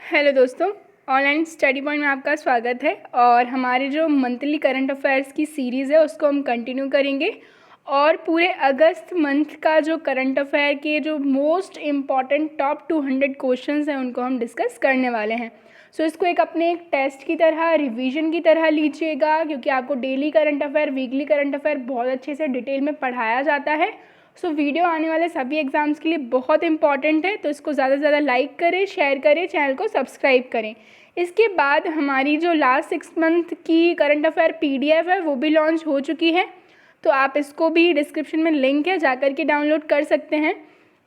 Hello दोस्तों, online study point में आपका स्वागत है। और हमारे जो मंथली करंट अफेयर्स की सीरीज़ है उसको हम कंटिन्यू करेंगे और पूरे अगस्त मंथ का जो करंट अफेयर के जो मोस्ट इम्पॉर्टेंट टॉप 200 क्वेश्चंस हैं उनको हम डिस्कस करने वाले हैं। सो इसको अपने एक टेस्ट की तरह, रिवीजन की तरह लीजिएगा, क्योंकि आपको daily current affair, weekly current affair बहुत अच्छे से डिटेल में पढ़ाया जाता है। सो वीडियो आने वाले सभी एग्ज़ाम्स के लिए बहुत इंपॉर्टेंट है, तो इसको ज़्यादा से ज़्यादा लाइक करें, शेयर करें, चैनल को सब्सक्राइब करें। इसके बाद हमारी जो लास्ट 6 मंथ की करंट अफेयर PDF है वो भी लॉन्च हो चुकी है, तो आप इसको भी डिस्क्रिप्शन में लिंक है, जाकर के डाउनलोड कर सकते हैं।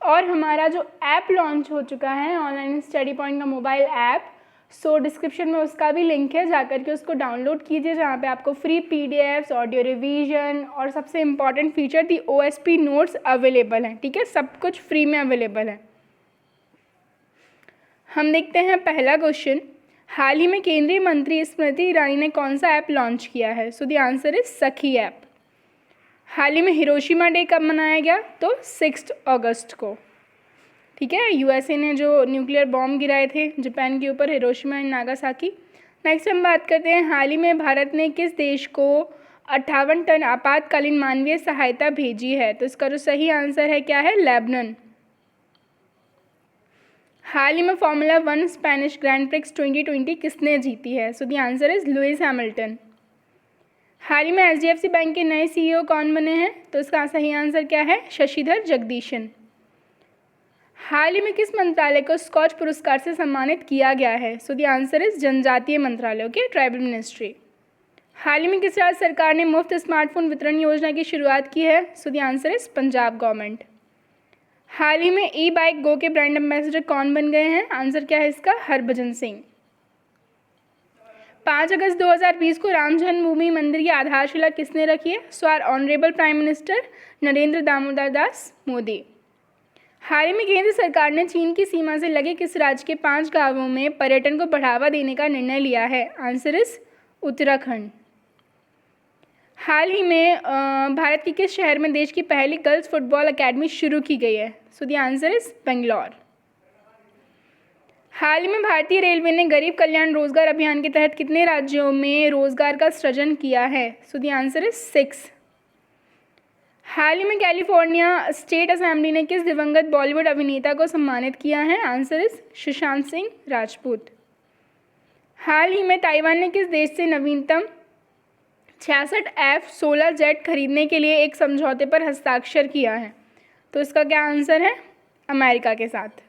और हमारा जो ऐप लॉन्च हो चुका है ऑनलाइन स्टडी पॉइंट का मोबाइल ऐप, सो डिस्क्रिप्शन में उसका भी लिंक है, जाकर के उसको डाउनलोड कीजिए, जहाँ पे आपको फ्री PDFs, ऑडियो रिवीजन और सबसे इम्पॉर्टेंट फीचर दी OSP नोट्स अवेलेबल हैं। ठीक है, सब कुछ फ्री में अवेलेबल है। हम देखते हैं पहला क्वेश्चन। हाल ही में केंद्रीय मंत्री स्मृति ईरानी ने कौन सा ऐप लॉन्च किया है? सो द आंसर इज सखी ऐप। हाल ही में हिरोशिमा डे कब मनाया गया? तो 6 अगस्त को। ठीक है, USA ने जो न्यूक्लियर बॉम्ब गिराए थे जापान के ऊपर, हिरोशिमा एंड नागासाकी। नेक्स्ट हम बात करते हैं, हाल ही में भारत ने किस देश को 58 टन आपातकालीन मानवीय सहायता भेजी है? तो इसका जो सही आंसर है क्या है? लेबनान। हाल ही में फार्मूला 1 स्पेनिश ग्रैंड प्रिक्स 2020 किसने जीती है? So the answer is Lewis Hamilton. हाल ही में HDFC बैंक के नए CEO कौन बने हैं? तो इसका सही आंसर क्या है? शशिधर जगदीशन। हाल ही में किस मंत्रालय को स्कॉच पुरस्कार से सम्मानित किया गया है? सो द आंसर इज जनजातीय मंत्रालय, ओके, ट्राइबल मिनिस्ट्री। हाल ही में किस राज्य सरकार ने मुफ्त स्मार्टफोन वितरण योजना की शुरुआत की है? So the answer is Punjab government. हाल ही में E-बाइक गो के ब्रांड एम्बेसडर कौन बन गए हैं? आंसर क्या है इसका? हरभजन सिंह। 5 अगस्त 2020 को राम जन्मभूमि मंदिर की आधारशिला किसने रखी है? So our honourable prime minister Narendra Damodar Das Modi. हाल ही में केंद्र सरकार ने चीन की सीमा से लगे किस राज्य के 5 गांवों में पर्यटन को बढ़ावा देने का निर्णय लिया है? Answer is Uttarakhand. हाल ही में भारत के किस शहर में देश की पहली गर्ल्स फुटबॉल अकेडमी शुरू की गई है? So the answer is Bangalore. हाल ही में भारतीय रेलवे ने गरीब कल्याण रोजगार अभियान के तहत कितने राज्यों में रोजगार का सृजन किया है? So the answer is 6। हाल ही में कैलिफोर्निया स्टेट असेंबली ने किस दिवंगत बॉलीवुड अभिनेता को सम्मानित किया है? Answer is Sushant Singh Rajput. हाल ही में ताइवान ने किस देश से नवीनतम 66 F-16 जेट खरीदने के लिए एक समझौते पर हस्ताक्षर किया है? तो इसका क्या आंसर है? अमेरिका के साथ।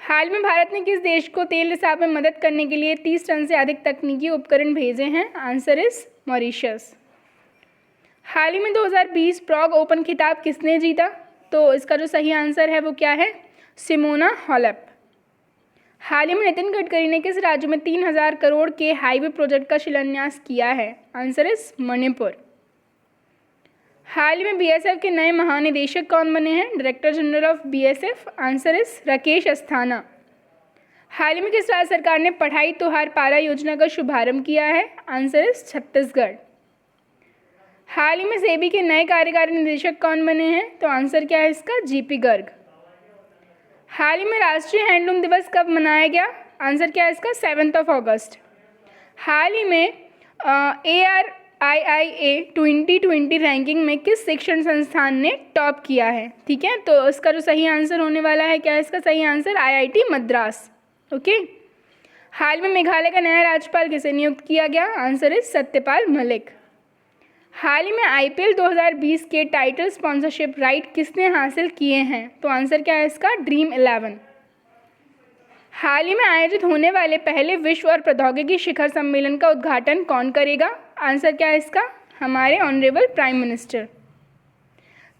हाल में भारत ने किस देश को तेल रिसाव में मदद करने के लिए 30 टन से अधिक तकनीकी उपकरण भेजे हैं? Answer is Mauritius. हाल ही में 2020 प्रॉग ओपन खिताब किसने जीता? तो इसका जो सही आंसर है वो क्या है? Simona Halep. हाल ही में नितिन गडकरी ने किस राज्य में 3000 करोड़ के हाईवे प्रोजेक्ट का शिलान्यास किया है? Answer is Manipur. हाल ही में BSF के नए महानिदेशक कौन बने हैं? Director general of BSF। Answer is Rakesh Asthana. हाल ही में किस राज्य सरकार ने पढ़ाई तोहार पारा योजना का शुभारंभ किया है? Answer is Chhattisgarh. हाल ही में सेबी के नए कार्यकारी निदेशक कौन बने हैं? तो आंसर क्या है इसका? GP गर्ग। हाल ही में राष्ट्रीय हैंडलूम दिवस कब मनाया गया? आंसर क्या है इसका? 7 अगस्त। हाल ही में ARIIA 2020 रैंकिंग में किस शिक्षण संस्थान ने टॉप किया है? ठीक है, तो इसका जो सही आंसर होने वाला है क्या है इसका सही आंसर? IIT Madras, okay. हाल में मेघालय का नया राज्यपाल किसे नियुक्त किया गया? Answer is Satyapal Malik. हाल ही में IPL 2020 के टाइटल स्पॉन्सरशिप राइट किसने हासिल किए हैं? तो आंसर क्या है इसका? ड्रीम 11। हाल ही में आयोजित होने वाले पहले विश्व और प्रौद्योगिकी शिखर सम्मेलन का उद्घाटन कौन करेगा? आंसर क्या है इसका? हमारे ऑनरेबल प्राइम मिनिस्टर।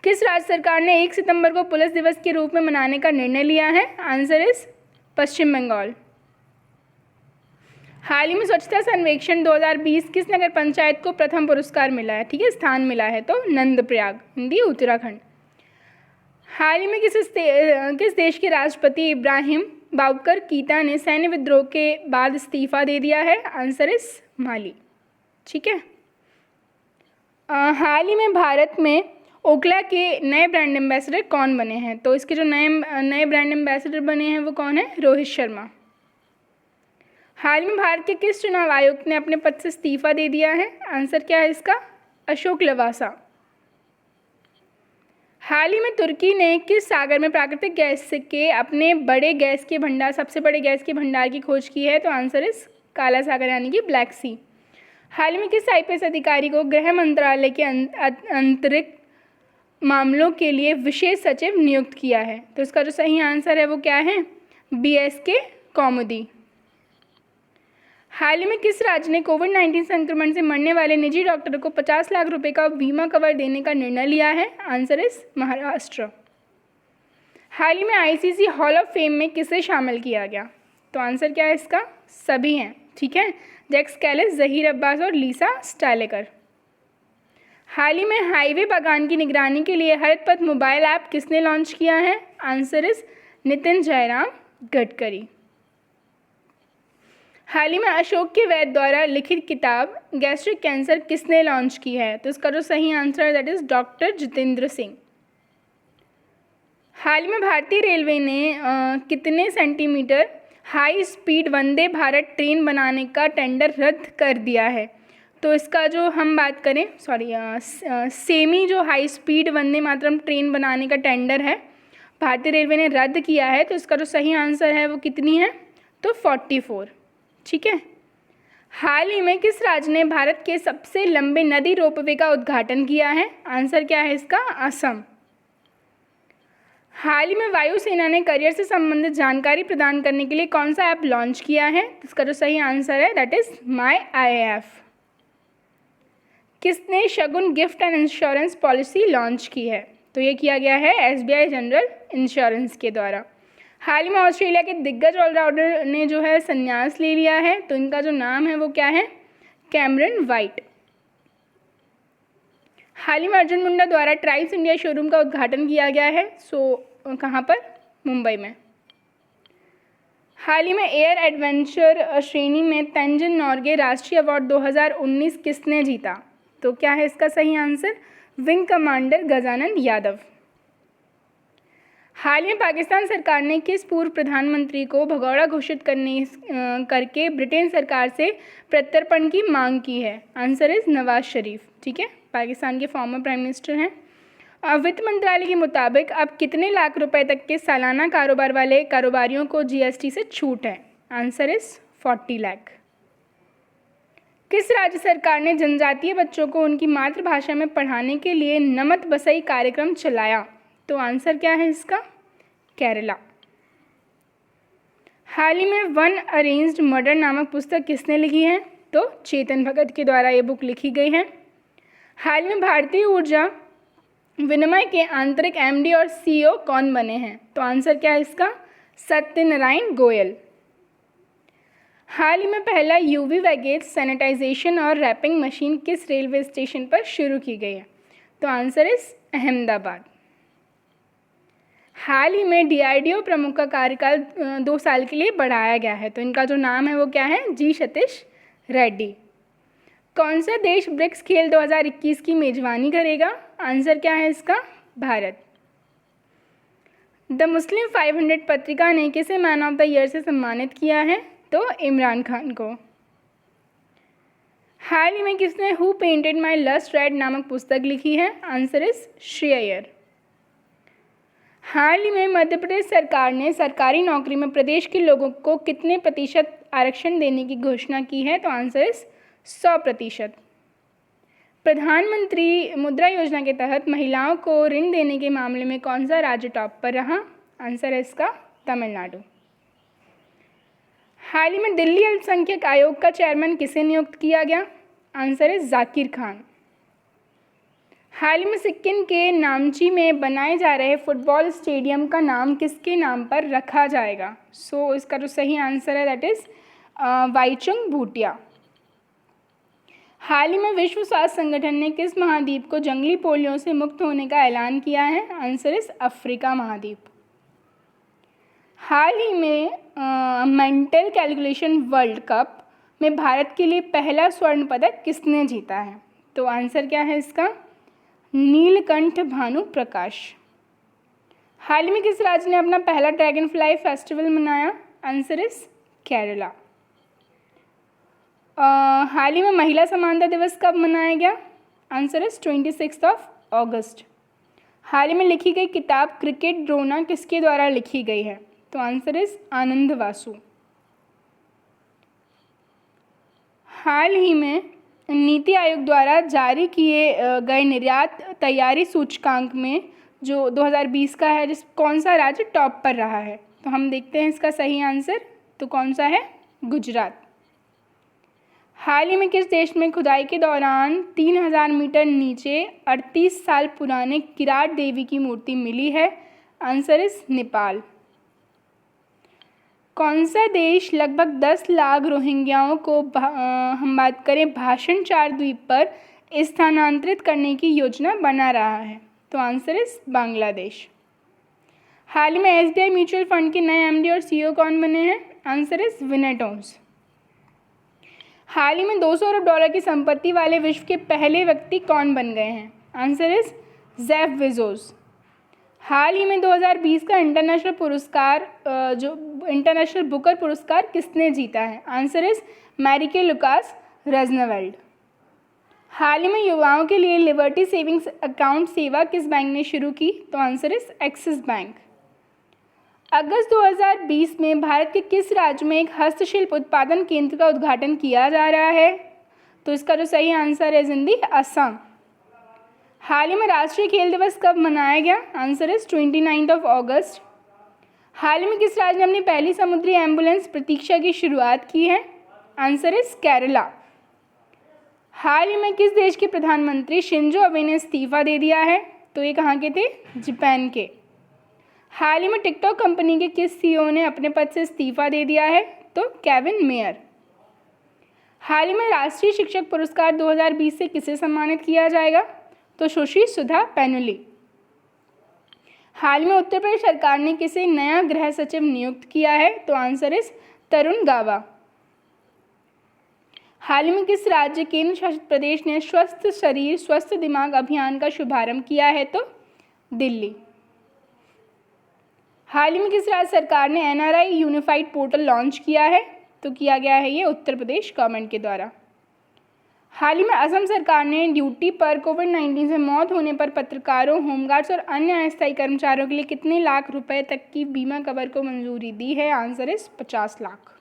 किस राज्य सरकार ने 1 सितंबर को पुलिस दिवस के रूप में मनाने का निर्णय लिया है? आंसर इज पश्चिम बंगाल। हाल ही में स्वच्छता सर्वेक्षण 2020 किस नगर पंचायत को प्रथम पुरस्कार मिला है? ठीक है, स्थान मिला है, तो नंदप्रयाग, हिंदी उत्तराखंड। हाल ही में किस देश के राष्ट्रपति इब्राहिम बाबकर कीता ने सैन्य विद्रोह के बाद इस्तीफा दे दिया है? आंसर इज माली। ठीक है, हाल ही में भारत में ओखला के नए ब्रांड एम्बेसडर कौन बने हैं? तो इसके जो नए ब्रांड एम्बेसडर बने हैं वो कौन है? रोहित शर्मा। हाल में भारत के किस चुनाव आयुक्त ने अपने पद से इस्तीफा दे दिया है? आंसर क्या है इसका? अशोक लवासा। हाल ही में तुर्की ने किस सागर में प्राकृतिक गैस के अपने सबसे बड़े गैस के भंडार की खोज की है? तो आंसर इस काला सागर यानी कि ब्लैक सी। हाल ही में किस आईपीएस अधिकारी को गृह मंत्रालय के आंतरिक मामलों के लिए विशेष सचिव नियुक्त किया है? तो इसका जो सही आंसर है वो क्या है? BSK कौमुदी। हाल ही में किस राज्य ने कोविड-19 संक्रमण से मरने वाले निजी डॉक्टरों को 50 लाख रुपए का बीमा कवर देने का निर्णय लिया है? आंसर इस महाराष्ट्र। हाल ही में ICC हॉल ऑफ फेम में किसे शामिल किया गया? तो आंसर क्या है इसका? सभी हैं, ठीक है, जैक्स कैलिस, जहीर अब्बास और लीसा स्टाइलेकर। हाल ही में हाईवे बागान की निगरानी के लिए हरित पथ मोबाइल ऐप किसने लॉन्च किया है? आंसर इस नितिन जयराम गडकरी। हाल ही में अशोक के वैद्य द्वारा लिखित किताब गैस्ट्रिक कैंसर किसने लॉन्च की है? तो इसका जो सही आंसर है that is doctor Jitendra Singh. हाल ही में भारतीय रेलवे ने कितने centimetre high speed Vande Bharat train बनाने का टेंडर रद्द कर दिया है? तो इसका जो हम बात करें सेमी जो high speed Vande Mataram train बनाने का टेंडर है भारतीय रेलवे ने रद्द किया है। तो इसका जो सही आंसर है वो कितनी है? तो 44, ठीक है। हाल ही में किस राज्य ने भारत के सबसे लंबे नदी रोपवे का उद्घाटन किया है? आंसर क्या है इसका? असम। हाल ही में वायुसेना ने करियर से संबंधित जानकारी प्रदान करने के लिए कौन सा ऐप लॉन्च किया है? इसका जो सही आंसर है दैट इज माई IAF। किसने Shagun gift and insurance policy launch की है? तो ये किया गया है SBI जनरल इंश्योरेंस के द्वारा। हाल ही में ऑस्ट्रेलिया के दिग्गज ऑलराउंडर ने जो है संन्यास ले लिया है, तो इनका जो नाम है वो क्या है? Cameron white. हाल ही में अर्जुन मुंडा द्वारा ट्राइब्स इंडिया शोरूम का उद्घाटन किया गया है, कहाँ पर? मुंबई में। हाल ही में एयर एडवेंचर श्रेणी में तेंजिन नोर्गे राष्ट्रीय अवार्ड 2019 किसने जीता? तो क्या है इसका सही answer? Wing commander Gajanan Yadav. हाल ही में पाकिस्तान सरकार ने किस पूर्व प्रधानमंत्री को भगौड़ा घोषित करके ब्रिटेन सरकार से प्रत्यर्पण की मांग की है? आंसर इज नवाज शरीफ, ठीक है, पाकिस्तान के फॉर्मर प्राइम मिनिस्टर हैं। वित्त मंत्रालय के मुताबिक अब कितने लाख रुपए तक के सालाना कारोबार वाले कारोबारियों को GST से छूट है? Answer is 40 lakh. किस राज्य सरकार ने जनजातीय बच्चों को उनकी मातृभाषा में पढ़ाने के लिए नमत बसई कार्यक्रम चलाया? तो आंसर क्या है इसका? केरला। हाल ही में वन अरेंज्ड मर्डर नामक पुस्तक किसने लिखी है? तो चेतन भगत के द्वारा ये बुक लिखी गई है। हाल में भारतीय ऊर्जा विनिमय के आंतरिक MD और CEO कौन बने हैं? तो आंसर क्या है इसका? सत्यनारायण गोयल। हाल ही में पहला UV वैगेज सैनिटाइजेशन और रैपिंग मशीन किस रेलवे स्टेशन पर शुरू की गई है? तो आंसर इज अहमदाबाद। हाल ही में DRDO प्रमुख का कार्यकाल 2 साल के लिए बढ़ाया गया है, तो इनका जो नाम है वो क्या है? G सतीश रेड्डी। कौन सा देश ब्रिक्स खेल 2021 की मेजबानी करेगा? आंसर क्या है इसका? भारत। द मुस्लिम 500 पत्रिका ने किसे मैन ऑफ द ईयर से सम्मानित किया है? तो इमरान खान को। हाल ही में किसने who painted my lust red नामक पुस्तक लिखी है? Answer is Shri Iyer. हाल ही में मध्य प्रदेश सरकार ने सरकारी नौकरी में प्रदेश के लोगों को कितने प्रतिशत आरक्षण देने की घोषणा की है? तो आंसर इज 100%। प्रधानमंत्री मुद्रा योजना के तहत महिलाओं को ऋण देने के मामले में कौन सा राज्य टॉप पर रहा? आंसर है इसका तमिलनाडु। हाल ही में दिल्ली अल्पसंख्यक आयोग का चेयरमैन किसे नियुक्त किया गया? आंसर है जाकिर खान। हाल ही में सिक्किम के नामची में बनाए जा रहे फुटबॉल स्टेडियम का नाम किसके नाम पर रखा जाएगा? इसका जो सही आंसर है दैट इज वाईचुंग भूटिया। हाल ही में विश्व स्वास्थ्य संगठन ने किस महाद्वीप को जंगली पोलियो से मुक्त होने का ऐलान किया है? आंसर इज अफ्रीका महाद्वीप। हाल ही में मेंटल कैलकुलेशन वर्ल्ड कप में भारत के लिए पहला स्वर्ण पदक किसने जीता है? तो आंसर क्या है इसका? नीलकंठ भानु प्रकाश। हाल ही में किस राज्य ने अपना पहला ड्रैगन फ्लाई फेस्टिवल मनाया? Answer is Kerala. हाल ही में महिला समानता दिवस कब मनाया गया? आंसर इज 26 अगस्त। हाल ही में लिखी गई किताब क्रिकेट ड्रोना किसके द्वारा लिखी गई है? तो आंसर इज आनंद वासु। हाल ही में नीति आयोग द्वारा जारी किए गए निर्यात तैयारी सूचकांक में जो 2020 का है, जिस कौन सा राज्य टॉप पर रहा है? तो हम देखते हैं इसका सही आंसर, तो कौन सा है? गुजरात। हाल ही में किस देश में खुदाई के दौरान 3000 मीटर नीचे 38 साल पुराने किराट देवी की मूर्ति मिली है? Answer is Nepal. कौन सा देश लगभग 10 लाख रोहिंग्याओं को हम बात करें भाषण चार द्वीप पर स्थानांतरित करने की योजना बना रहा है? तो आंसर इज बांग्लादेश। हाल ही में एसबीआई म्यूचुअल फंड के नए एमडी और सीईओ कौन बने हैं? Answer is Vinay Tonse. हाल ही में 200 अरब डॉलर की संपत्ति वाले विश्व के पहले व्यक्ति कौन बन गए हैं? Answer is Jeff Bezos. हाल ही में 2020 का इंटरनेशनल पुरस्कार जो इंटरनेशनल बुकर पुरस्कार किसने जीता है? Answer is Marieke Lucas Rijneveld. हाल ही में युवाओं के लिए लिबर्टी सेविंग्स अकाउंट सेवा किस बैंक ने शुरू की? तो आंसर इज एक्सिस बैंक। अगस्त 2020 में भारत के किस राज्य में एक हस्तशिल्प उत्पादन केंद्र का उद्घाटन किया जा रहा है? तो इसका जो सही आंसर है जिंदी असम। हाल ही में राष्ट्रीय खेल दिवस कब मनाया गया? आंसर इज 29 अगस्त। हाल ही में किस राज्य ने अपनी पहली समुद्री एम्बुलेंस प्रतीक्षा की शुरुआत की है? Answer is Kerala. हाल ही में किस देश के प्रधानमंत्री शिंजो अबे ने इस्तीफा दे दिया है? तो ये कहाँ के थे? जापान के। हाल ही में टिकटॉक कंपनी के किस सीईओ ने अपने पद से इस्तीफा दे दिया है? तो केविन मेयर। हाल ही में राष्ट्रीय शिक्षक पुरस्कार 2020 से किसे सम्मानित किया जाएगा? तो सुश्री सुधा पेनुली। हाल में उत्तर प्रदेश सरकार ने किसे नया गृह सचिव नियुक्त किया है? तो आंसर इज तरुण गाबा। हाल ही में किस राज्य केंद्र शासित प्रदेश ने स्वस्थ शरीर स्वस्थ दिमाग अभियान का शुभारंभ किया है? तो दिल्ली। हाल ही में किस राज्य सरकार ने एनआरआई यूनिफाइड पोर्टल लॉन्च किया है? तो किया गया है ये उत्तर प्रदेश गवर्नमेंट के द्वारा। हाल ही में असम सरकार ने ड्यूटी पर कोविड-19 से मौत होने पर पत्रकारों, होमगार्ड्स और अन्य अस्थायी कर्मचारियों के लिए कितने लाख रुपए तक की बीमा कवर को मंजूरी दी है? Answer is 50 lakh.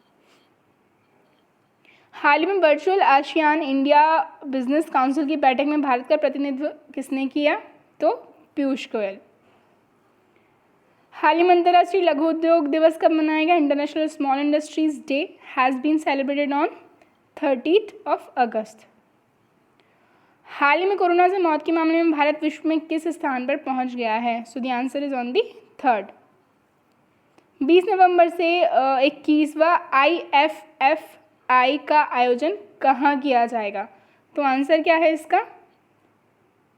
हाल ही में virtual ASEAN India business council की बैठक में भारत का प्रतिनिधित्व किसने किया? तो पीयूष गोयल। हाल ही में अंतर्राष्ट्रीय लघु उद्योग दिवस कब मनाया गया? International small industries day has been celebrated on 30 August. हाल ही में कोरोना से मौत के मामले में भारत विश्व में किस स्थान पर पहुंच गया है? So the answer is on the 3rd। 20 नवंबर से 21वां IFFI का आयोजन कहाँ किया जाएगा? तो आंसर क्या है इसका?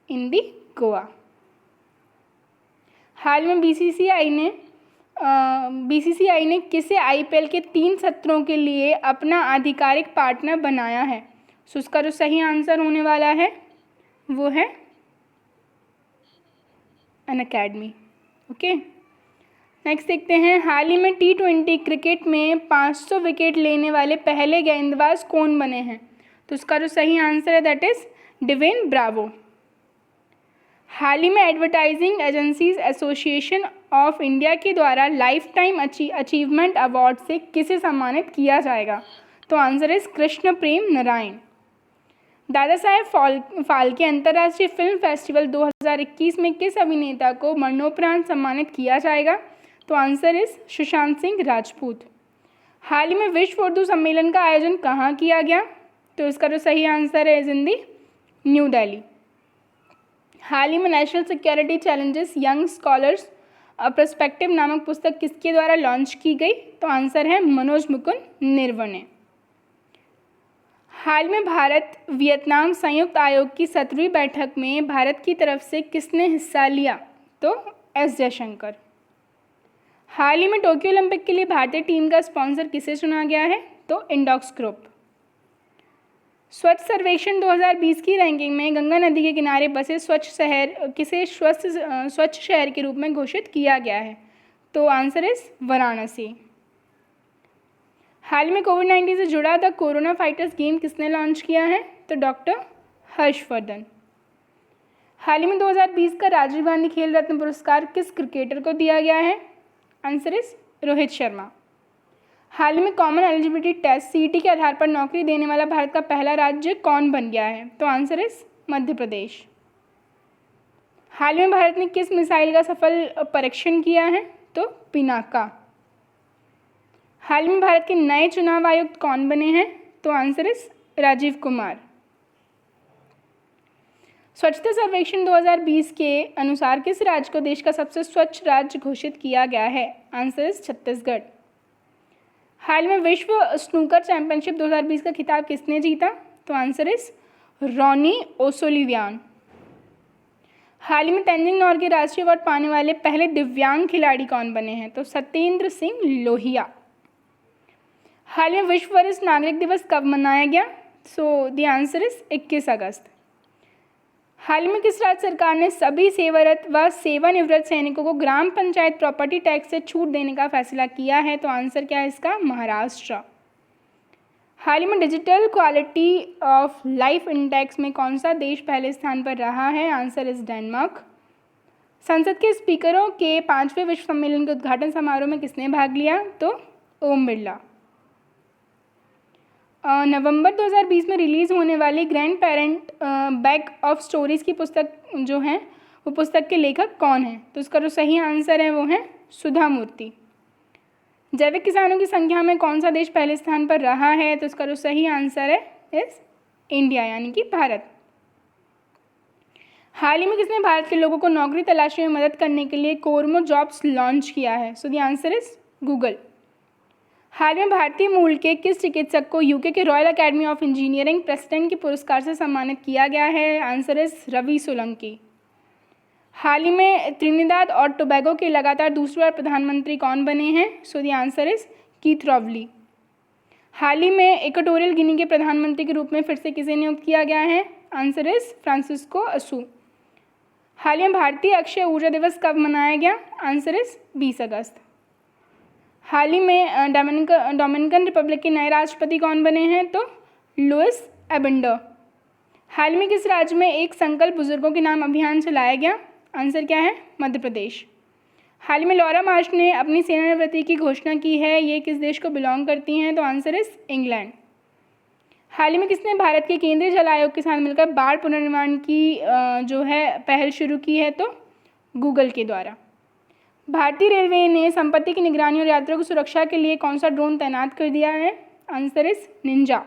इन दी गोवा। हाल में बीसीसीआई ने किसे IPL के 3 सत्रों के लिए अपना आधिकारिक पार्टनर बनाया है? सो उसका जो सही आंसर होने वाला है वो है अनअकैडमी। ओके, नेक्स्ट देखते हैं। हाल ही में T20 क्रिकेट में 500 विकेट लेने वाले पहले गेंदबाज कौन बने हैं? तो उसका जो सही आंसर है दैट इज डिवेन ब्रावो। हाल ही में advertising agencies association of India के द्वारा लाइफ टाइम अचीवमेंट अवार्ड से किसे सम्मानित किया जाएगा? तो आंसर इज कृष्ण प्रेम नारायण। दादा साहेब फाल्के अंतर्राष्ट्रीय फिल्म फेस्टिवल 2021 में किस अभिनेता को मरणोपरांत सम्मानित किया जाएगा? तो आंसर इज सुशांत सिंह राजपूत। हाल ही में विश्व उर्दू सम्मेलन का आयोजन कहाँ किया गया? तो इसका जो सही आंसर है is in the new Delhi. हाल ही में national security challenges young scholars perspective नामक पुस्तक किसके द्वारा लॉन्च की गई? तो आंसर है मनोज मुकुंद निर्वने। हाल में भारत वियतनाम संयुक्त आयोग की 17वीं बैठक में भारत की तरफ से किसने हिस्सा लिया? तो एस जयशंकर। हाल ही में टोक्यो ओलंपिक के लिए भारतीय टीम का स्पॉन्सर किसे चुना गया है? तो इंडॉक्स ग्रुप। स्वच्छ सर्वेक्षण 2020 की रैंकिंग में गंगा नदी के किनारे बसे स्वच्छ शहर के रूप में घोषित किया गया है? तो आंसर इज वाराणसी। हाल में कोविड-19 से जुड़ा द कोरोना फाइटर्स गेम किसने लॉन्च किया है? तो डॉक्टर हर्षवर्धन। हाल ही में 2020 का राजीव गांधी खेल रत्न पुरस्कार किस क्रिकेटर को दिया गया है? Answer is Rohit Sharma. हाल ही में कॉमन एलिजिबिलिटी टेस्ट सीईटी के आधार पर नौकरी देने वाला भारत का पहला राज्य कौन बन गया है? तो आंसर इज मध्य प्रदेश। हाल में भारत ने किस मिसाइल का सफल परीक्षण किया है? तो पिनाका। हाल में भारत के नए चुनाव आयुक्त कौन बने हैं? तो आंसर इज राजीव कुमार। स्वच्छता सर्वेक्षण 2020 के अनुसार किस राज्य को देश का सबसे स्वच्छ राज्य घोषित किया गया है? Answer is Chhattisgarh. हाल में विश्व स्नूकर चैंपियनशिप 2020 का खिताब किसने जीता? तो आंसर इज रॉनी ओसोलिवियन। हाल ही में तेंजिंग नोर्गे राष्ट्रीय अवार्ड पाने वाले पहले दिव्यांग खिलाड़ी कौन बने हैं? तो सत्येंद्र सिंह लोहिया। हाल में विश्व वरिष्ठ नागरिक दिवस कब मनाया गया? सो द आंसर इज 21 अगस्त। हाल में किस राज्य सरकार ने सभी सेवारत व सेवानिवृत्त सैनिकों को ग्राम पंचायत प्रॉपर्टी टैक्स से छूट देने का फैसला किया है? तो आंसर क्या है इसका? महाराष्ट्र। हाल ही में digital quality of life index में कौन सा देश पहले स्थान पर रहा है? Answer is Denmark. संसद के स्पीकरों के 5वें विश्व सम्मेलन के उद्घाटन समारोह में किसने भाग लिया? तो ओम बिरला। नवंबर 2020 में रिलीज़ होने वाली grand parent back of stories की पुस्तक जो है वो पुस्तक के लेखक कौन है? तो इसका जो सही आंसर है वो है सुधा मूर्ति। जैविक किसानों की संख्या में कौन सा देश पहले स्थान पर रहा है? तो इसका जो सही आंसर है इस इंडिया यानी कि भारत। हाल ही में किसने भारत के लोगों को नौकरी तलाशने में मदद करने के लिए कोरमो जॉब्स लॉन्च किया है? So the answer is Google. हाल में भारतीय मूल के किस चिकित्सक को यूके के royal academy of engineering president के पुरस्कार से सम्मानित किया गया है? Answer is Ravi Solanki. हाल ही में त्रिनिदाद और टोबैगो के लगातार दूसरी बार प्रधानमंत्री कौन बने हैं? So the answer is Keith Rowley. हाल ही में इक्वाटोरियल गिनी के प्रधानमंत्री के रूप में फिर से किसे नियुक्त किया गया है? आंसर इज फ्रांसिस्को असू। हाल ही में भारतीय अक्षय ऊर्जा दिवस कब मनाया गया? आंसर इज 20 अगस्त। हाल ही में डोमिनिकन रिपब्लिक के नए राष्ट्रपति कौन बने हैं? तो लुइस एबेंडर। हाल में किस राज्य में एक संकल्प बुजुर्गों के नाम अभियान चलाया गया? आंसर क्या है? मध्य प्रदेश। हाल ही में लॉरा मार्श ने अपनी सेवानिवृत्ति की घोषणा की है, ये किस देश को बिलोंग करती हैं? तो आंसर इज इंग्लैंड। हाल ही में किसने भारत के केंद्रीय जल आयोग के साथ मिलकर बाढ़ पुनर्निर्माण की जो है पहल शुरू की है? तो गूगल के द्वारा। भारतीय रेलवे ने संपत्ति की निगरानी और यात्रियों की सुरक्षा के लिए कौन सा ड्रोन तैनात कर दिया है? Answer is Ninja.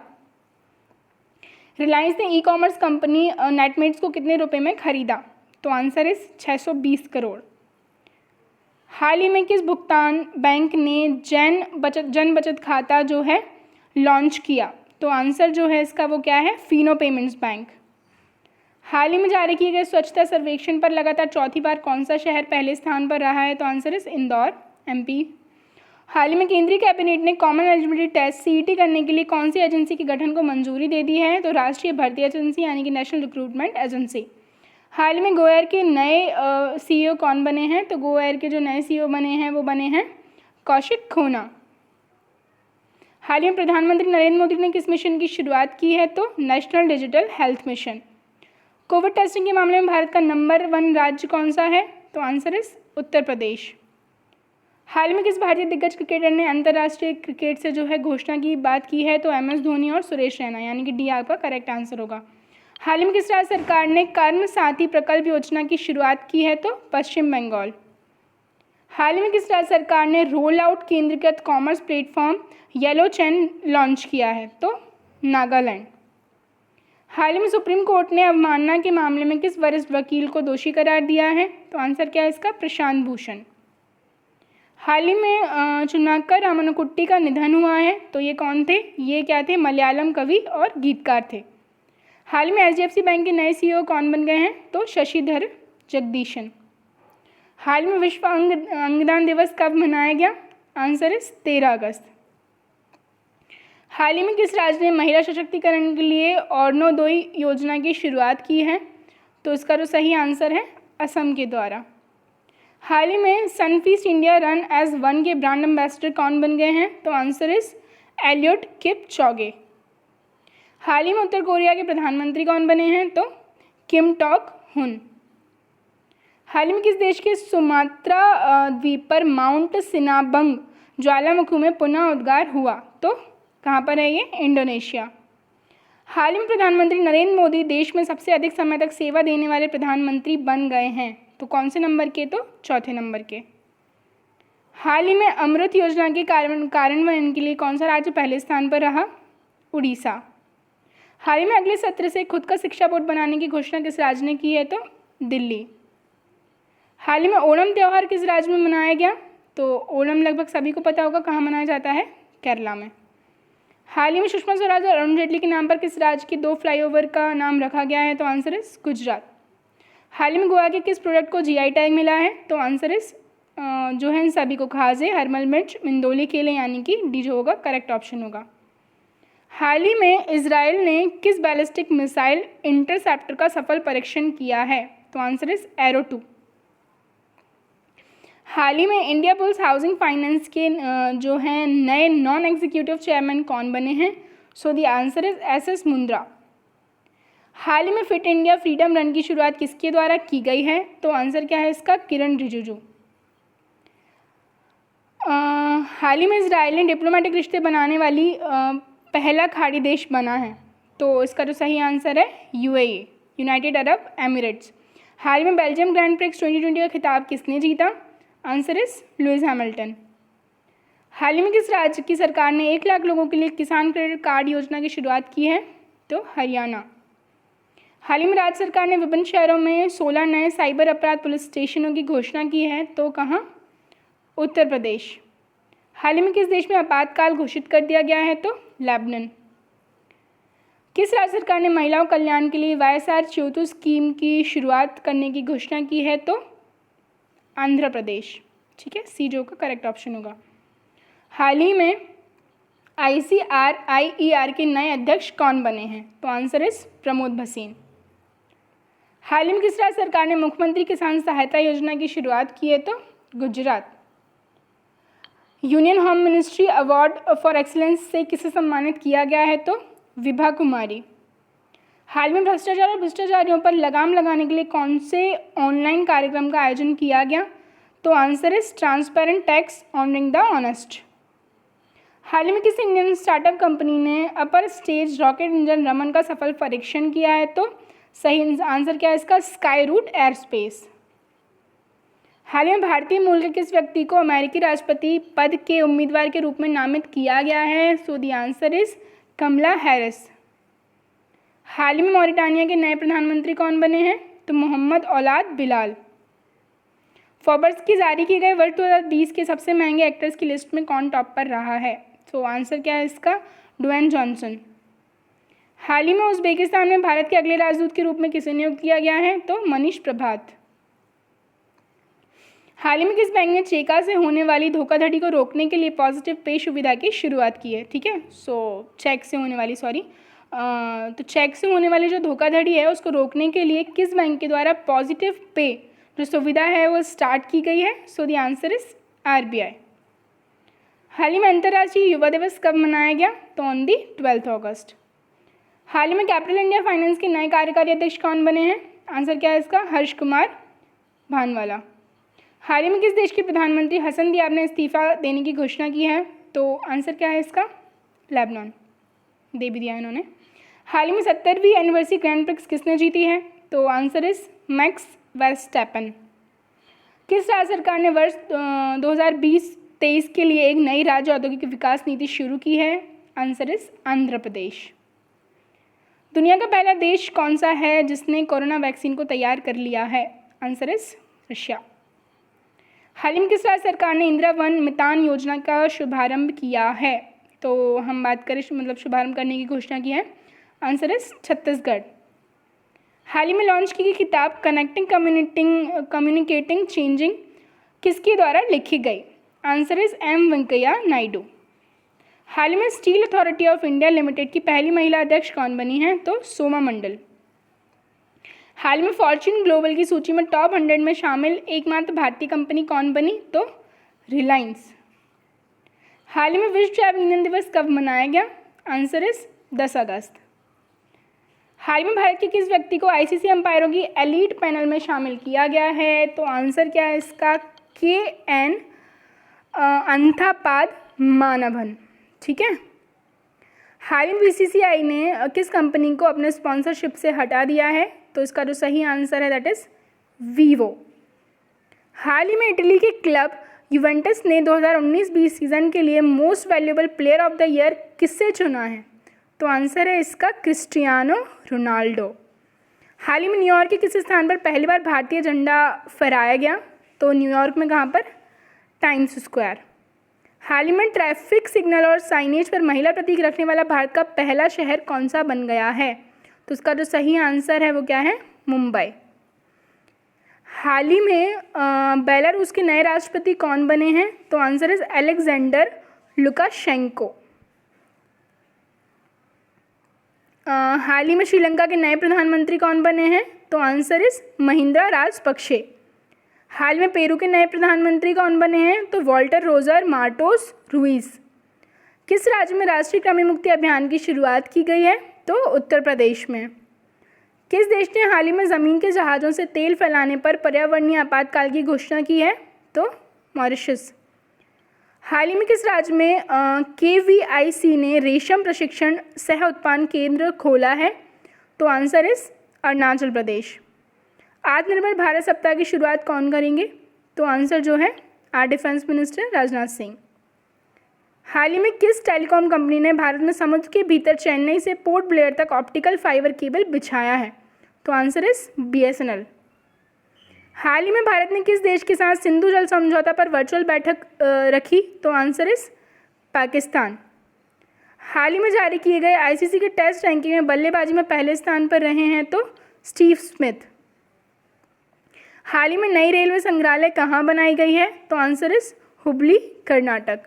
रिलायंस ने ई कॉमर्स कंपनी नेटमेट्स को कितने रुपए में खरीदा? तो आंसर इज 620 करोड़। हाल ही में किस भुगतान बैंक ने जन बचत खाता जो है लॉन्च किया? तो आंसर जो है इसका वो क्या है? Fino payments bank. हाल ही में जारी किए गए स्वच्छता सर्वेक्षण पर लगातार चौथी बार कौन सा शहर पहले स्थान पर रहा है? तो आंसर इज इंदौर, एमपी। हाल ही में केंद्रीय कैबिनेट ने कॉमन एलिजिबिलिटी टेस्ट सीईटी करने के लिए कौन सी एजेंसी के गठन को मंजूरी दे दी है? तो राष्ट्रीय भर्ती एजेंसी यानी कि नेशनल रिक्रूटमेंट एजेंसी। हाल ही में गोएयर के नए सीईओ कौन बने हैं? तो गोएयर के जो नए सीईओ बने हैं वो बने हैं कौशिक खोना। हाल ही में प्रधानमंत्री नरेंद्र मोदी ने किस मिशन की शुरुआत की है? तो national digital health mission. Covid testing के मामले में भारत का नंबर 1 राज्य कौन सा है? तो आंसर इज उत्तर प्रदेश। हाल में किस भारतीय दिग्गज क्रिकेटर ने अंतर्राष्ट्रीय क्रिकेट से जो है घोषणा की बात की है? तो MS धोनी और सुरेश रैना यानी कि डी आपका करेक्ट आंसर होगा। हाल ही में किस राज्य सरकार ने कर्म साथी प्रकल्प योजना की शुरुआत की है? तो पश्चिम बंगाल। हाल ही में किस राज्य सरकार ने रोल आउट केंद्रीकृत कॉमर्स प्लेटफॉर्म येलो चैन लॉन्च किया है? तो नागालैंड। हाल ही में सुप्रीम कोर्ट ने अवमानना के मामले में किस वरिष्ठ वकील को दोषी करार दिया है? तो आंसर क्या है इसका? प्रशांत भूषण। हाल ही में चुनाक्कर रामानुकुट्टी का निधन हुआ है, तो ये कौन थे? ये क्या थे? मलयालम कवि और गीतकार थे। हाल ही में HDFC बैंक के नए CEO कौन बन गए हैं? तो शशिधर जगदीशन। हाल में विश्व अंगदान दिवस कब मनाया गया? आंसर इज 13 अगस्त। हाल ही में किस राज्य ने महिला सशक्तिकरण के लिए अर्नोदोई योजना की शुरुआत की है? तो इसका जो सही आंसर है असम के द्वारा। हाल ही में सनफीस्ट इंडिया रन एज 1 के ब्रांड एम्बेसडर कौन बन गए हैं? तो आंसर इज एलियट किपचॉगे। हाल ही में उत्तर कोरिया के प्रधानमंत्री कौन बने हैं? तो किम टॉक हुन। हाल ही में किस देश के सुमात्रा द्वीप पर माउंट सिनाबंग ज्वालामुखी में पुनः उद्गार हुआ? तो कहाँ पर है ये? इंडोनेशिया। हाल ही में प्रधानमंत्री नरेंद्र मोदी देश में सबसे अधिक समय तक सेवा देने वाले प्रधानमंत्री बन गए हैं। तो कौन से नंबर के? तो चौथे नंबर के। हाल ही में अमृत योजना के कार्यान्वयन के लिए कौन सा राज्य पहले स्थान पर रहा? उड़ीसा। हाल ही में अगले सत्र से खुद का शिक्षा बोर्ड बनाने की घोषणा किस राज्य ने की है? तो दिल्ली। हाल ही में ओणम त्यौहार किस राज्य में मनाया गया? तो ओणम लगभग सभी को पता होगा कहाँ मनाया जाता है? केरला में। हाल ही में सुषमा स्वराज और अरुण जेटली के नाम पर किस राज्य के 2 फ्लाईओवर का नाम रखा गया है? तो आंसर इज गुजरात। हाल ही में गोवा के किस प्रोडक्ट को जीआई टैग मिला है? तो आंसर इज जो है इन सभी को खाजे, हरमल मिर्च, मिंदोली केले, यानी कि डी जो होगा करेक्ट ऑप्शन होगा। हाल ही में इजराइल ने किस बैलिस्टिक मिसाइल इंटरसेप्टर का सफल परीक्षण किया है? तो आंसर इज एरो 2। हाल ही में इंडिया बुल्स हाउसिंग फाइनेंस के जो हैं नए नॉन एग्जीक्यूटिव चेयरमैन कौन बने हैं? So the answer is S Mundra. हाल ही में फिट इंडिया फ्रीडम रन की शुरुआत किसके द्वारा की गई है? तो आंसर क्या है इसका? किरण रिजिजू। हाल ही में इजराइल ने डिप्लोमेटिक रिश्ते बनाने वाली पहला खाड़ी देश बना है। तो इसका जो सही आंसर है यूएई, यूनाइटेड अरब एमिरेट्स। हाल ही में बेल्जियम ग्रैंड प्रिक्स 2020 का खिताब किसने जीता? Answer is Lewis Hamilton. हाल ही में किस राज्य की सरकार ने 1 लाख लोगों के लिए किसान क्रेडिट कार्ड योजना की शुरुआत की है? तो हरियाणा। हाल ही में राज्य सरकार ने विभिन्न शहरों में 16 नए साइबर अपराध पुलिस स्टेशनों की घोषणा की है। तो कहाँ? उत्तर प्रदेश। हाल ही में किस देश में आपातकाल घोषित कर दिया गया है? तो लेबनान। किस राज्य सरकार ने महिलाओं कल्याण के लिए वाईएसआर च्योतु स्कीम की शुरुआत करने की घोषणा की है? तो आंध्र प्रदेश। ठीक है, सी जो का करेक्ट ऑप्शन होगा। हाल ही में ICRIER के नए अध्यक्ष कौन बने हैं? तो आंसर इज प्रमोद भसीन। हाल ही में किस राज्य सरकार ने मुख्यमंत्री किसान सहायता योजना की शुरुआत की है? तो Gujarat. Union home ministry award for excellence से किसे सम्मानित किया गया है? तो विभा कुमारी। हाल में भ्रष्टाचार और भ्रष्टाचारियों पर लगाम लगाने के लिए कौन से ऑनलाइन कार्यक्रम का आयोजन किया गया? तो answer is transparent tax honouring the honest. हाल ही में किस इंडियन स्टार्टअप कंपनी ने upper stage rocket engine Raman का सफल परीक्षण किया है? तो सही आंसर क्या है इसका? Skyroot aerospace. हाल ही में भारतीय मूल के किस व्यक्ति को अमेरिकी राष्ट्रपति पद के उम्मीदवार के रूप में नामित किया गया है? So the answer is Kamala Harris. हाल ही में मॉरिटानिया के नए प्रधानमंत्री कौन बने हैं? तो मोहम्मद औलाद बिलाल। फोर्ब्स की जारी की गई वर्ष 2020 के सबसे महंगे एक्टर्स की लिस्ट में कौन टॉप पर रहा है? तो आंसर क्या है इसका? Dwayne Johnson. हाल ही में उज्बेकिस्तान में भारत के अगले राजदूत के रूप में किसे नियुक्त किया गया है? तो मनीष प्रभात। हाल ही में किस बैंक ने चेका से होने वाली धोखाधड़ी को रोकने के लिए पॉजिटिव पे सुविधा की शुरुआत की है? ठीक है, चेक से होने वाली तो चेक से होने वाली जो धोखाधड़ी है उसको रोकने के लिए किस बैंक के द्वारा पॉजिटिव पे जो सुविधा है वो स्टार्ट की गई है? So the answer is RBI। हाल ही में अंतर्राष्ट्रीय युवा दिवस कब मनाया गया? तो ऑन दी 12 अगस्त। हाल ही में कैपिटल इंडिया फाइनेंस के नए कार्यकारी अध्यक्ष कौन बने हैं? आंसर क्या है इसका? हर्ष कुमार भानवाला। हाल ही में किस देश के प्रधानमंत्री हसन दियाब ने इस्तीफा देने की घोषणा की है? तो आंसर क्या है इसका? लेबनान। दे भी दिया इन्होंने। हाल ही में 70वीं एनिवर्सरी ग्रैंड प्रिक्स किसने जीती है? तो आंसर इज मैक्स वर्स्टैपेन। किस राज्य सरकार ने वर्ष 2020-23 के लिए एक नई राज्य औद्योगिक विकास नीति शुरू की है? Answer is Andhra Pradesh. दुनिया का पहला देश कौन सा है जिसने कोरोना वैक्सीन को तैयार कर लिया है? Answer is Russia. हाल ही में किस राज्य सरकार ने इंदिरा वन मितान योजना का शुभारंभ किया है? तो हम बात करें शुभारंभ करने की घोषणा की है। Answer is Chhattisgarh. हाल ही में लॉन्च की गई किताब कनेक्टिंग कम्युनिकेटिंग चेंजिंग किसके द्वारा लिखी गई? Answer is M Venkaiah Naidu. हाल ही में steel authority of India limited की पहली महिला अध्यक्ष कौन बनी हैं? तो सोमा मंडल। हाल में फॉर्च्यून ग्लोबल की सूची में टॉप 100 में शामिल एकमात्र भारतीय कंपनी कौन बनी? तो रिलायंस। हाल ही में विश्व जैव ईंधन दिवस कब मनाया गया? आंसर इज 10 अगस्त। हाल ही में भारत के किस व्यक्ति को आईसीसी अंपायरों की एलीट पैनल में शामिल किया गया है? तो आंसर क्या है इसका? KN अंथापाद मानभन। ठीक है। हाल ही में BCCI ने किस कंपनी को अपने स्पॉन्सरशिप से हटा दिया है? तो इसका जो सही आंसर है दैट इज वीवो। हाल ही में इटली के क्लब यूवेंटस ने 2019-20 सीजन के लिए most valuable player of the year किससे चुना है? तो आंसर है इसका क्रिस्टियानो रोनाल्डो। हाल ही में न्यूयॉर्क के किस स्थान पर पहली बार भारतीय झंडा फहराया गया? तो न्यूयॉर्क में कहाँ पर? Times square. हाल ही में ट्रैफिक सिग्नल और साइनेज पर महिला प्रतीक रखने वाला भारत का पहला शहर कौन सा बन गया है? तो इसका जो सही आंसर है वो क्या है? मुंबई। हाल ही में बेलारूस के नए राष्ट्रपति कौन बने हैं? तो आंसर इज अलेक्जेंडर लुकाशेंको। हाल ही में श्रीलंका के नए प्रधानमंत्री कौन बने हैं? तो आंसर इज महिंद्रा राजपक्षे। हाल में पेरू के नए प्रधानमंत्री कौन बने हैं? तो वॉल्टर रोजर मार्टोस रुइस। किस राज्य में राष्ट्रीय कृमि मुक्ति अभियान की शुरुआत की गई है? तो उत्तर प्रदेश में। किस देश ने हाल ही में ज़मीन के जहाज़ों से तेल फैलाने पर पर्यावरणीय आपातकाल की घोषणा की है? तो मॉरिशस। हाल ही में किस राज्य में KVIC ने रेशम प्रशिक्षण सह उत्पादन केंद्र खोला है? तो आंसर इज अरुणाचल प्रदेश। आत्मनिर्भर भारत सप्ताह की शुरुआत कौन करेंगे? तो आंसर जो है our defence minister Rajnath Singh. हाल ही में किस टेलीकॉम कंपनी ने भारत में समुद्र के भीतर चेन्नई से पोर्ट ब्लेयर तक ऑप्टिकल फाइबर केबल बिछाया है? तो आंसर इज BSNL। हाल ही में भारत ने किस देश के साथ सिंधु जल समझौता पर वर्चुअल बैठक रखी? तो आंसर इज पाकिस्तान। हाल ही में जारी किए गए ICC के टेस्ट रैंकिंग में बल्लेबाजी में पहले स्थान पर रहे हैं तो स्टीव स्मिथ। हाल ही में नई रेलवे संग्रहालय कहाँ बनाई गई है? तो आंसर इज हुबली कर्नाटक।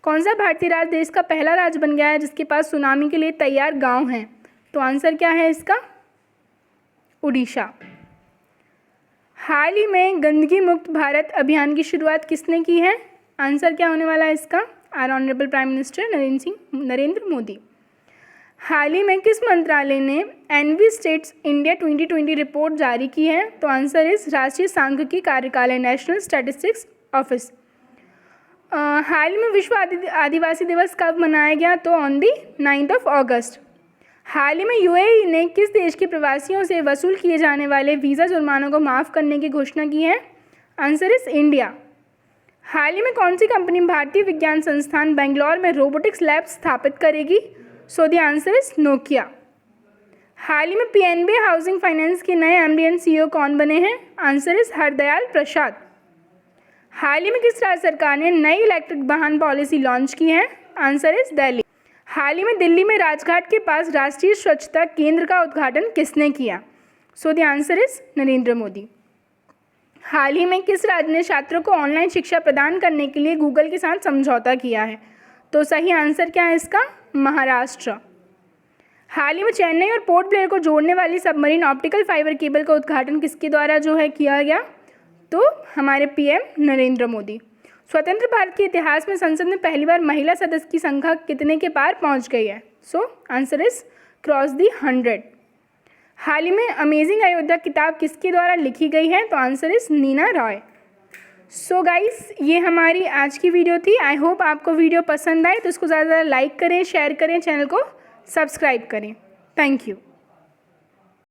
कौन सा भारतीय राज्य देश का पहला राज्य बन गया है जिसके पास सुनामी के लिए तैयार गांव हैं? तो आंसर क्या है इसका? उड़ीसा। हाल ही में गंदगी मुक्त भारत अभियान की शुरुआत किसने की है? आंसर क्या होने वाला है इसका? Our honourable prime minister Narendra Modi. हाल ही में किस मंत्रालय ने एनवी स्टेट्स इंडिया 2020 रिपोर्ट जारी की है? तो आंसर इज राष्ट्रीय सांख्यिकी कार्यकालय नेशनल स्टैटिस्टिक्स ऑफिस। हाल ही में विश्व आदिवासी दिवस कब मनाया गया? तो ऑन दी 9 अगस्त। हाल ही में UAE ने किस देश के प्रवासियों से वसूल किए जाने वाले वीज़ा जुर्मानों को माफ़ करने की घोषणा की है? Answer is India. हाल ही में कौन सी कंपनी भारतीय विज्ञान संस्थान बेंगलोर में रोबोटिक्स लैब स्थापित करेगी? So the answer is Nokia. हाल ही में PNB हाउसिंग फाइनेंस के नए MD एंड CEO कौन बने हैं? आंसर इज हरदयाल प्रसाद। हाल ही में किस राज्य सरकार ने नई इलेक्ट्रिक वाहन पॉलिसी लॉन्च की है? Answer is Delhi. हाल ही में दिल्ली में राजघाट के पास राष्ट्रीय स्वच्छता केंद्र का उद्घाटन किसने किया? So the answer is Narendra Modi. हाल ही में किस राज्य ने छात्रों को ऑनलाइन शिक्षा प्रदान करने के लिए गूगल के साथ समझौता किया है? तो सही आंसर क्या है इसका? महाराष्ट्र। हाल ही में चेन्नई और पोर्ट ब्लेयर को जोड़ने वाली सबमरीन ऑप्टिकल फाइबर केबल का उद्घाटन किसके द्वारा जो है किया गया? तो हमारे PM नरेंद्र मोदी। स्वतंत्र भारत के इतिहास में संसद में पहली बार महिला सदस्य की संख्या कितने के पार पहुंच गई है? सो आंसर इज क्रॉस दी 100। हाल ही में अमेजिंग अयोध्या किताब किसके द्वारा लिखी गई है? तो answer is Neena Roy. So guys ये हमारी आज की वीडियो थी। आई होप आपको वीडियो पसंद आए तो इसको ज़्यादा लाइक करें, शेयर करें, चैनल को सब्सक्राइब करें। Thank you.